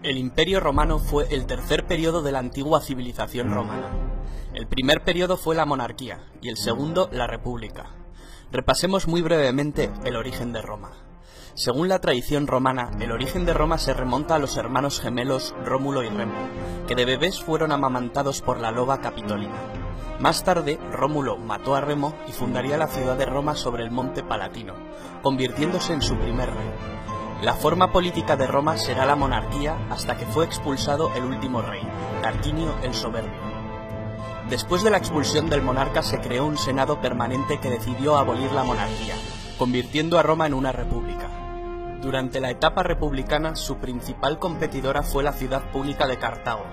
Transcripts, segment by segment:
El Imperio Romano fue el tercer periodo de la antigua civilización romana. El primer periodo fue la monarquía y el segundo la república. Repasemos muy brevemente el origen de Roma. Según la tradición romana, el origen de Roma se remonta a los hermanos gemelos Rómulo y Remo, que de bebés fueron amamantados por la loba Capitolina. Más tarde, Rómulo mató a Remo y fundaría la ciudad de Roma sobre el monte Palatino, convirtiéndose en su primer rey. La forma política de Roma será la monarquía hasta que fue expulsado el último rey, Tarquinio el Soberbio. Después de la expulsión del monarca se creó un senado permanente que decidió abolir la monarquía, convirtiendo a Roma en una república. Durante la etapa republicana, su principal competidora fue la ciudad púnica de Cartago.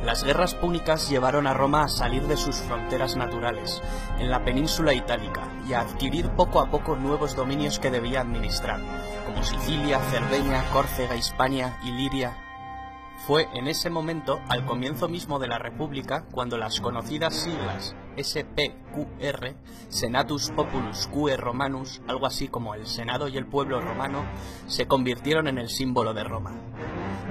Las guerras púnicas llevaron a Roma a salir de sus fronteras naturales, en la península itálica, y a adquirir poco a poco nuevos dominios que debía administrar, como Sicilia, Cerdeña, Córcega, Hispania y Liria. Fue en ese momento, al comienzo mismo de la República, cuando las conocidas siglas SPQR, Senatus Populus Quae Romanus, algo así como el Senado y el pueblo romano, se convirtieron en el símbolo de Roma.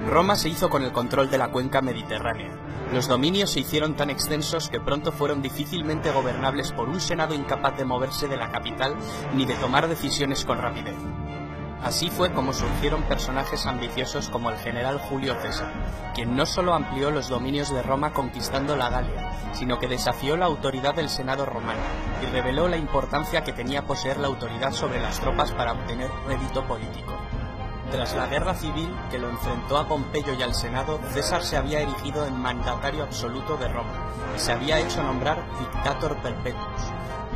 Roma se hizo con el control de la cuenca mediterránea. Los dominios se hicieron tan extensos que pronto fueron difícilmente gobernables por un senado incapaz de moverse de la capital ni de tomar decisiones con rapidez. Así fue como surgieron personajes ambiciosos como el general Julio César, quien no solo amplió los dominios de Roma conquistando la Galia, sino que desafió la autoridad del Senado romano y reveló la importancia que tenía poseer la autoridad sobre las tropas para obtener rédito político. Tras la guerra civil que lo enfrentó a Pompeyo y al Senado, César se había erigido en mandatario absoluto de Roma y se había hecho nombrar Dictator Perpetuus.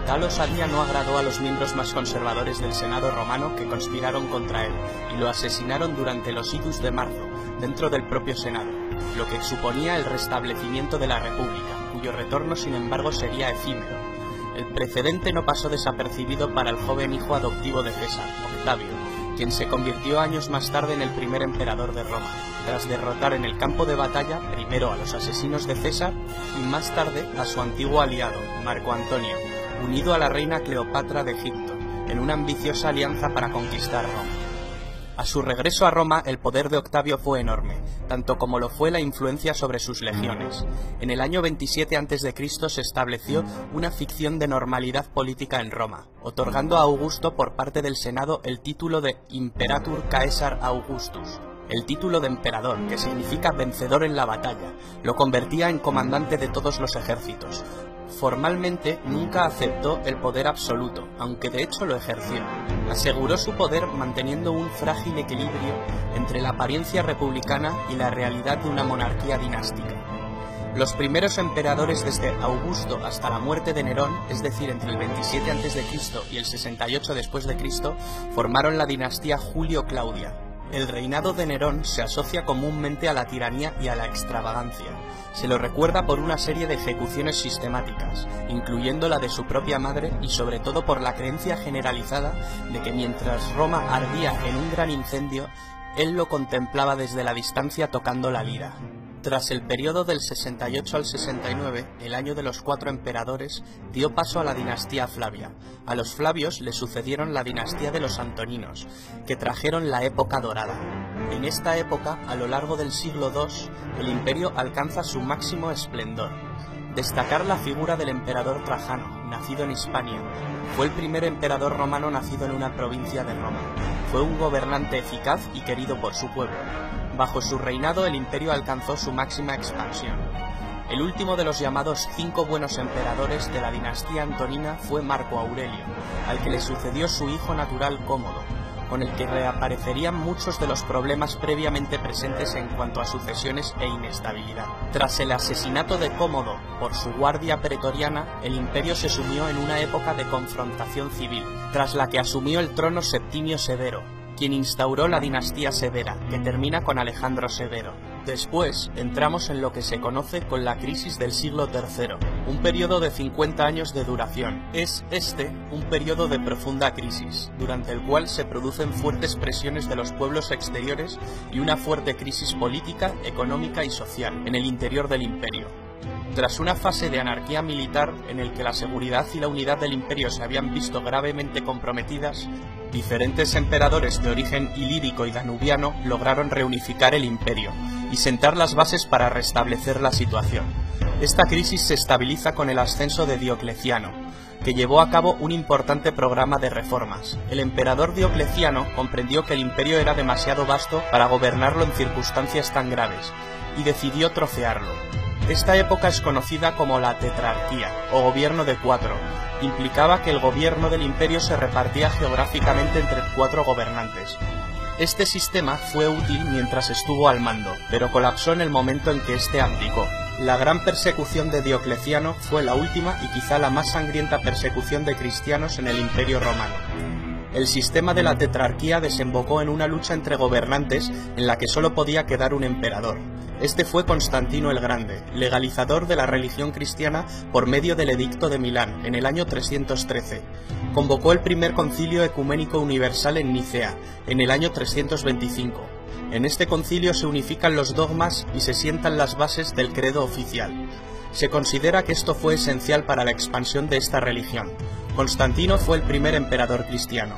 Tal osadía no agradó a los miembros más conservadores del Senado romano que conspiraron contra él y lo asesinaron durante los idus de marzo, dentro del propio Senado, lo que suponía el restablecimiento de la República, cuyo retorno sin embargo sería efímero. El precedente no pasó desapercibido para el joven hijo adoptivo de César, Octavio, quien se convirtió años más tarde en el primer emperador de Roma, tras derrotar en el campo de batalla primero a los asesinos de César y más tarde a su antiguo aliado, Marco Antonio, unido a la reina Cleopatra de Egipto, en una ambiciosa alianza para conquistar Roma. A su regreso a Roma, el poder de Octavio fue enorme, tanto como lo fue la influencia sobre sus legiones. En el año 27 a.C. se estableció una ficción de normalidad política en Roma, otorgando a Augusto por parte del Senado el título de Imperator Caesar Augustus. El título de emperador, que significa vencedor en la batalla, lo convertía en comandante de todos los ejércitos. Formalmente nunca aceptó el poder absoluto, aunque de hecho lo ejerció. Aseguró su poder manteniendo un frágil equilibrio entre la apariencia republicana y la realidad de una monarquía dinástica. Los primeros emperadores desde Augusto hasta la muerte de Nerón, es decir, entre el 27 a.C. y el 68 después de Cristo, formaron la dinastía Julio-Claudia. El reinado de Nerón se asocia comúnmente a la tiranía y a la extravagancia. Se lo recuerda por una serie de ejecuciones sistemáticas, incluyendo la de su propia madre y sobre todo por la creencia generalizada de que mientras Roma ardía en un gran incendio, él lo contemplaba desde la distancia tocando la lira. Tras el periodo del 68 al 69, el año de los 4 emperadores, dio paso a la dinastía Flavia. A los Flavios le sucedieron la dinastía de los Antoninos, que trajeron la época dorada. En esta época, a lo largo del siglo II, el imperio alcanza su máximo esplendor. Destacar la figura del emperador Trajano, nacido en Hispania. Fue el primer emperador romano nacido en una provincia de Roma. Fue un gobernante eficaz y querido por su pueblo. Bajo su reinado el imperio alcanzó su máxima expansión. El último de los llamados 5 buenos emperadores de la dinastía antonina fue Marco Aurelio, al que le sucedió su hijo natural Cómodo, con el que reaparecerían muchos de los problemas previamente presentes en cuanto a sucesiones e inestabilidad. Tras el asesinato de Cómodo por su guardia pretoriana, el imperio se sumió en una época de confrontación civil, tras la que asumió el trono Septimio Severo, quien instauró la dinastía Severa, que termina con Alejandro Severo. Después, entramos en lo que se conoce con la crisis del siglo III, un periodo de 50 años de duración. Es un periodo de profunda crisis, durante el cual se producen fuertes presiones de los pueblos exteriores y una fuerte crisis política, económica y social en el interior del imperio. Tras una fase de anarquía militar en el que la seguridad y la unidad del imperio se habían visto gravemente comprometidas, diferentes emperadores de origen ilírico y danubiano lograron reunificar el imperio y sentar las bases para restablecer la situación. Esta crisis se estabiliza con el ascenso de Diocleciano, que llevó a cabo un importante programa de reformas. El emperador Diocleciano comprendió que el imperio era demasiado vasto para gobernarlo en circunstancias tan graves, y decidió trocearlo. Esta época es conocida como la tetrarquía, o gobierno de cuatro. Implicaba que el gobierno del imperio se repartía geográficamente entre 4 gobernantes. Este sistema fue útil mientras estuvo al mando, pero colapsó en el momento en que éste abdicó. La gran persecución de Diocleciano fue la última y quizá la más sangrienta persecución de cristianos en el Imperio Romano. El sistema de la tetrarquía desembocó en una lucha entre gobernantes en la que solo podía quedar un emperador. Este fue Constantino el Grande, legalizador de la religión cristiana por medio del Edicto de Milán en el año 313. Convocó el primer concilio ecuménico universal en Nicea en el año 325. En este concilio se unifican los dogmas y se sientan las bases del credo oficial. Se considera que esto fue esencial para la expansión de esta religión. Constantino fue el primer emperador cristiano.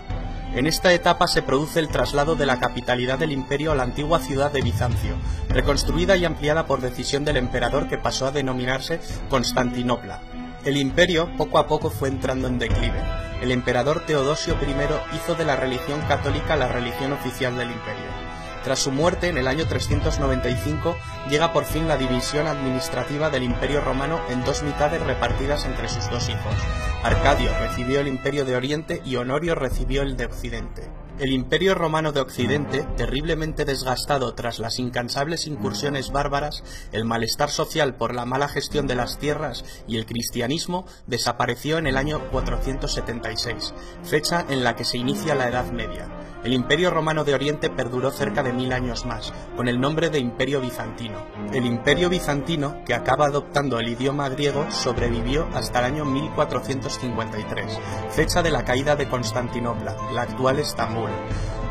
En esta etapa se produce el traslado de la capitalidad del imperio a la antigua ciudad de Bizancio, reconstruida y ampliada por decisión del emperador que pasó a denominarse Constantinopla. El imperio poco a poco fue entrando en declive. El emperador Teodosio I hizo de la religión católica la religión oficial del imperio. Tras su muerte, en el año 395, llega por fin la división administrativa del Imperio Romano en 2 mitades repartidas entre sus 2 hijos. Arcadio recibió el Imperio de Oriente y Honorio recibió el de Occidente. El Imperio Romano de Occidente, terriblemente desgastado tras las incansables incursiones bárbaras, el malestar social por la mala gestión de las tierras y el cristianismo, desapareció en el año 476, fecha en la que se inicia la Edad Media. El Imperio Romano de Oriente perduró cerca de 1000 años más, con el nombre de Imperio Bizantino. El Imperio Bizantino, que acaba adoptando el idioma griego, sobrevivió hasta el año 1453, fecha de la caída de Constantinopla, la actual Estambul.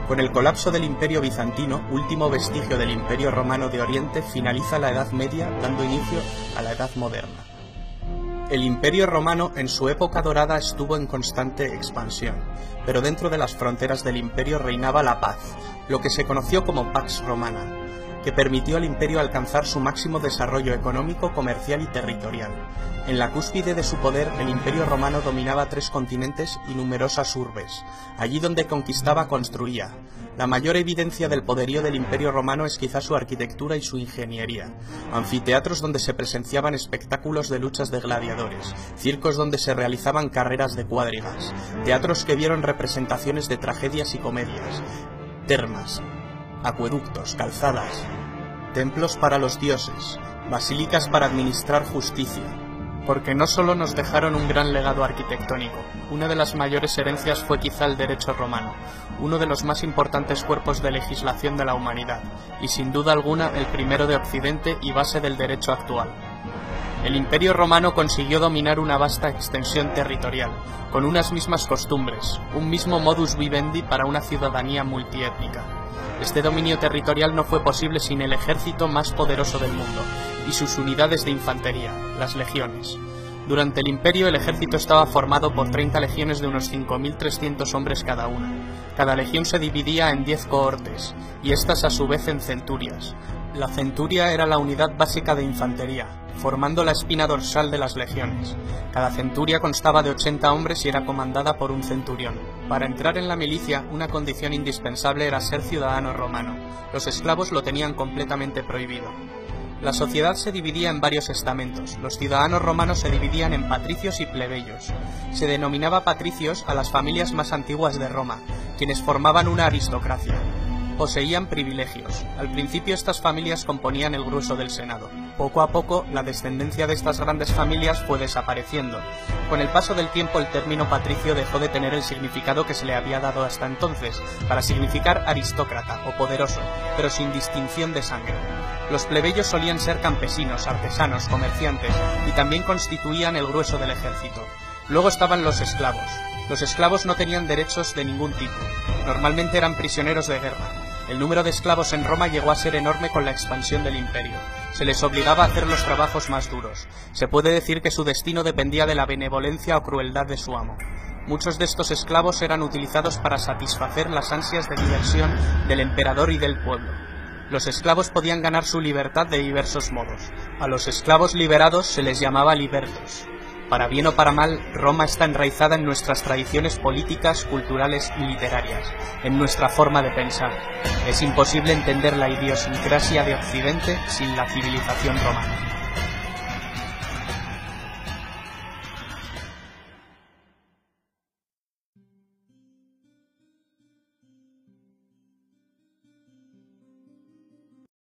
Con el colapso del Imperio Bizantino, último vestigio del Imperio Romano de Oriente, finaliza la Edad Media, dando inicio a la Edad Moderna. El Imperio Romano en su época dorada estuvo en constante expansión, pero dentro de las fronteras del imperio reinaba la paz, lo que se conoció como Pax Romana, que permitió al imperio alcanzar su máximo desarrollo económico, comercial y territorial. En la cúspide de su poder, el Imperio Romano dominaba 3 continentes y numerosas urbes. Allí donde conquistaba, construía. La mayor evidencia del poderío del Imperio Romano es quizá su arquitectura y su ingeniería. Anfiteatros donde se presenciaban espectáculos de luchas de gladiadores, circos donde se realizaban carreras de cuadrigas, teatros que vieron representaciones de tragedias y comedias, termas, acueductos, calzadas, templos para los dioses, basílicas para administrar justicia. Porque no solo nos dejaron un gran legado arquitectónico, una de las mayores herencias fue quizá el derecho romano, uno de los más importantes cuerpos de legislación de la humanidad, y sin duda alguna el primero de Occidente y base del derecho actual. El Imperio Romano consiguió dominar una vasta extensión territorial, con unas mismas costumbres, un mismo modus vivendi para una ciudadanía multiétnica. Este dominio territorial no fue posible sin el ejército más poderoso del mundo y sus unidades de infantería, las legiones. Durante el imperio el ejército estaba formado por 30 legiones de unos 5.300 hombres cada una. Cada legión se dividía en 10 cohortes, y estas a su vez en centurias. La centuria era la unidad básica de infantería, formando la espina dorsal de las legiones. Cada centuria constaba de 80 hombres y era comandada por un centurión. Para entrar en la milicia, una condición indispensable era ser ciudadano romano. Los esclavos lo tenían completamente prohibido. La sociedad se dividía en varios estamentos. Los ciudadanos romanos se dividían en patricios y plebeyos. Se denominaba patricios a las familias más antiguas de Roma, quienes formaban una aristocracia. Poseían privilegios. Al principio estas familias componían el grueso del Senado. Poco a poco, la descendencia de estas grandes familias fue desapareciendo. Con el paso del tiempo, el término patricio dejó de tener el significado que se le había dado hasta entonces, para significar aristócrata o poderoso, pero sin distinción de sangre. Los plebeyos solían ser campesinos, artesanos, comerciantes, y también constituían el grueso del ejército. Luego estaban los esclavos. Los esclavos no tenían derechos de ningún tipo. Normalmente eran prisioneros de guerra. El número de esclavos en Roma llegó a ser enorme con la expansión del imperio. Se les obligaba a hacer los trabajos más duros. Se puede decir que su destino dependía de la benevolencia o crueldad de su amo. Muchos de estos esclavos eran utilizados para satisfacer las ansias de diversión del emperador y del pueblo. Los esclavos podían ganar su libertad de diversos modos. A los esclavos liberados se les llamaba libertos. Para bien o para mal, Roma está enraizada en nuestras tradiciones políticas, culturales y literarias, en nuestra forma de pensar. Es imposible entender la idiosincrasia de Occidente sin la civilización romana.